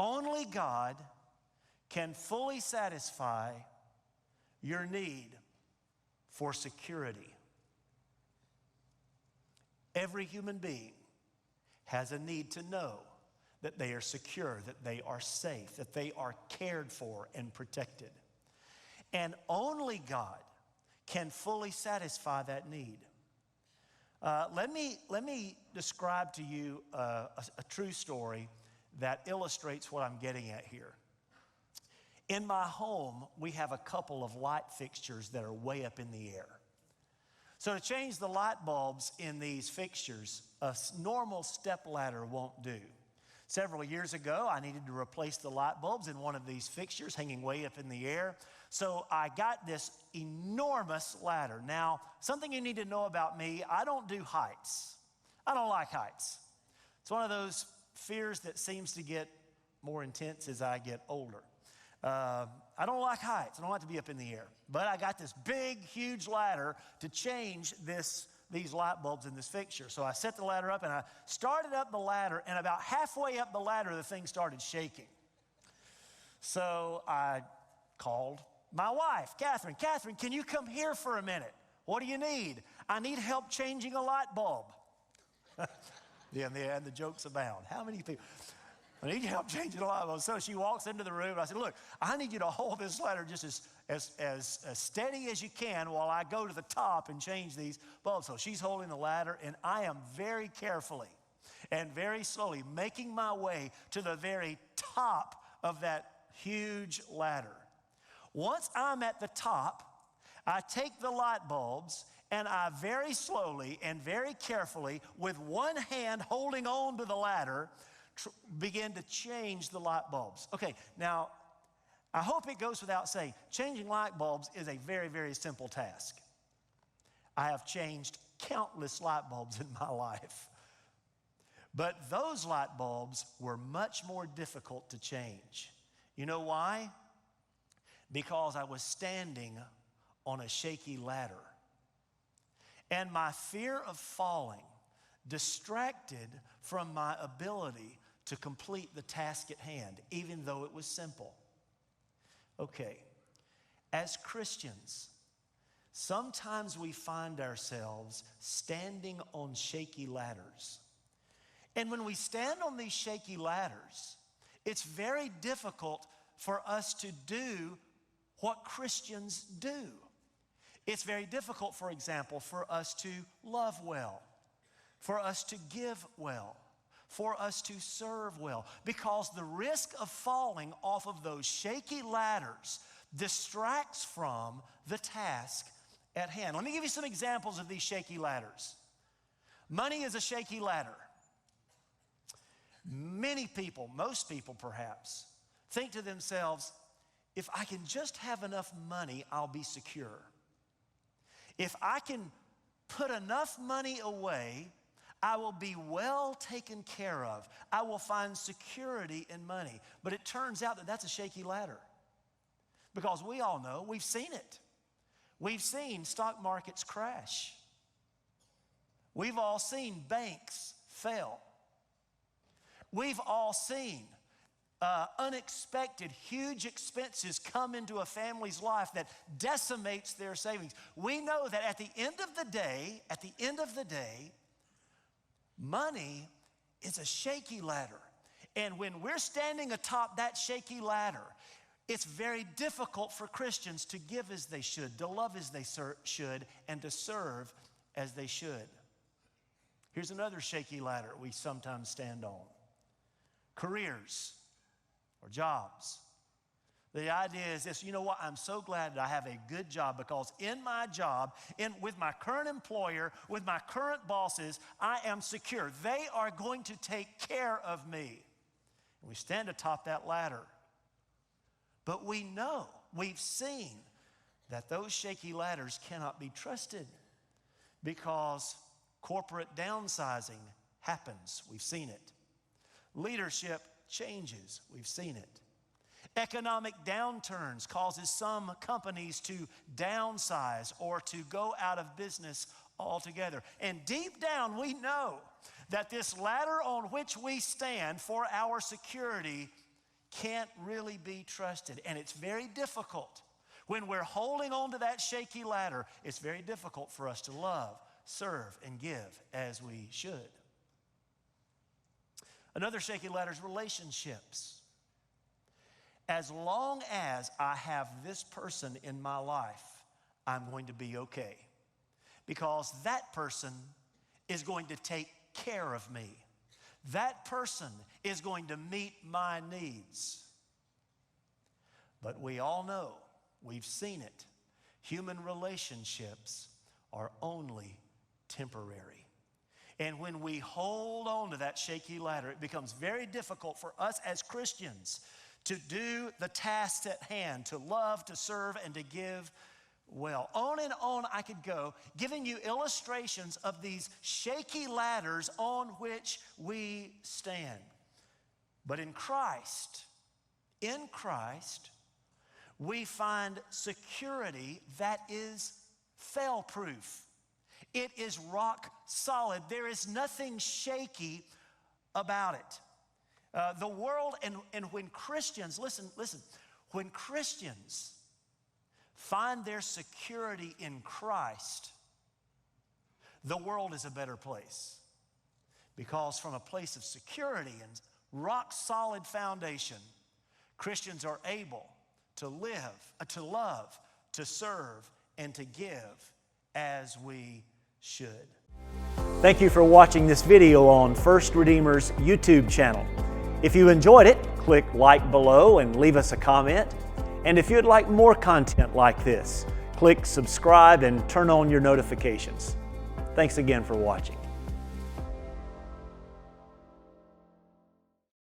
Only God can fully satisfy your need for security. Every human being has a need to know that they are secure, that they are safe, that they are cared for and protected. And only God can fully satisfy that need. Let me describe to you a true story that illustrates what I'm getting at here. In my home, we have a couple of light fixtures that are way up in the air. So to change the light bulbs in these fixtures, a normal step ladder won't do. Several years ago, I needed to replace the light bulbs in one of these fixtures hanging way up in the air. So I got this enormous ladder. Now, something you need to know about me, I don't do heights. I don't like heights. It's one of those fears that seems to get more intense as I get older. I don't like heights. I don't like to be up in the air. But I got this big, huge ladder to change these light bulbs in this fixture. So I set the ladder up and I started up the ladder, and about halfway up the ladder, the thing started shaking. So I called my wife, Catherine. Catherine, can you come here for a minute? What do you need? I need help changing a light bulb. Yeah, and the jokes abound. How many people? I need help changing the light bulb. So she walks into the room and I said, look, I need you to hold this ladder just as steady as you can while I go to the top and change these bulbs. So she's holding the ladder, and I am very carefully and very slowly making my way to the very top of that huge ladder. Once I'm at the top, I take the light bulbs and I very slowly and very carefully, with one hand holding on to the ladder, begin to change the light bulbs. Okay, now, I hope it goes without saying, changing light bulbs is a very, very simple task. I have changed countless light bulbs in my life. But those light bulbs were much more difficult to change. You know why? Because I was standing on a shaky ladder. And my fear of falling distracted from my ability to complete the task at hand, even though it was simple. Okay, as Christians, sometimes we find ourselves standing on shaky ladders. And when we stand on these shaky ladders, it's very difficult for us to do what Christians do. It's very difficult, for example, for us to love well, for us to give well, for us to serve well, because the risk of falling off of those shaky ladders distracts from the task at hand. Let me give you some examples of these shaky ladders. Money is a shaky ladder. Many people, most people perhaps, think to themselves, if I can just have enough money, I'll be secure. If I can put enough money away, I will be well taken care of. I will find security in money. But it turns out that that's a shaky ladder, because we all know, we've seen it. We've seen stock markets crash. We've all seen banks fail. We've all seen unexpected, huge expenses come into a family's life that decimates their savings. We know that at the end of the day, money is a shaky ladder. And when we're standing atop that shaky ladder, it's very difficult for Christians to give as they should, to love as they should, and to serve as they should. Here's another shaky ladder we sometimes stand on: careers or jobs. The idea is this: you know what? I'm so glad that I have a good job, because in my job, with my current employer, with my current bosses, I am secure. They are going to take care of me. And we stand atop that ladder. But we know, we've seen that those shaky ladders cannot be trusted, because corporate downsizing happens. We've seen it. Leadership changes. We've seen it. Economic downturns causes some companies to downsize or to go out of business altogether. And deep down, we know that this ladder on which we stand for our security can't really be trusted. And it's very difficult. When we're holding on to that shaky ladder, it's very difficult for us to love, serve, and give as we should. Another shaky ladder is relationships. As long as I have this person in my life, I'm going to be okay. Because that person is going to take care of me. That person is going to meet my needs. But we all know, we've seen it, human relationships are only temporary. And when we hold on to that shaky ladder, it becomes very difficult for us as Christians to do the tasks at hand, to love, to serve, and to give well. On and on I could go, giving you illustrations of these shaky ladders on which we stand. But in Christ, we find security that is fail-proof. It is rock solid. There is nothing shaky about it. The world, and when Christians, listen, when Christians find their security in Christ, the world is a better place. Because from a place of security and rock solid foundation, Christians are able to live, to love, to serve, and to give as we should. Thank you for watching this video on First Redeemer's YouTube channel. If you enjoyed it, click like below and leave us a comment. And if you'd like more content like this, click subscribe and turn on your notifications. Thanks again for watching.